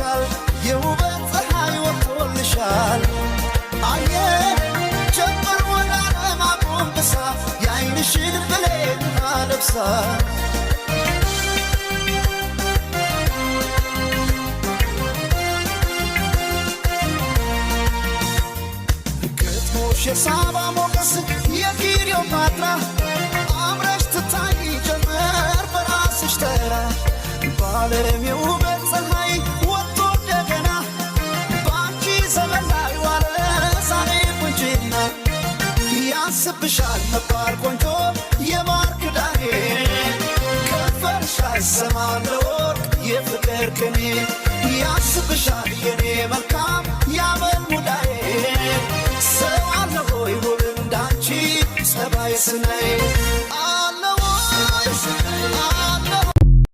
ወጥቶልሻል የውበት ፀሐይ ወጥቶልሻል አየ ጀመር ወደ ዓለም አጎንብሳ የዓይንሽን ብሌን አለብሳ ግጥሞሽ የሳባ ሞገስ የክሊዮፓትራ አምረሽ ትታይ ጀመር በራስሽ ተራ ባለም የውበት ፀሐይ ወጥቶ እንደገና በአንቺ ዘመን ላይ ዋለ ዛሬ ቁንጅና ያንስብሻል መባል ቆንጆ የማር ክዳኔ ከንፈርሽ አይሰማም ለወርቅ የፍቅር ቅኔ ያንስብሻል የኔ መልካም ያመል ሙዳዬ ሰው አለ ሆይ ውብ እንዳንቺ ጸባይ ስናይ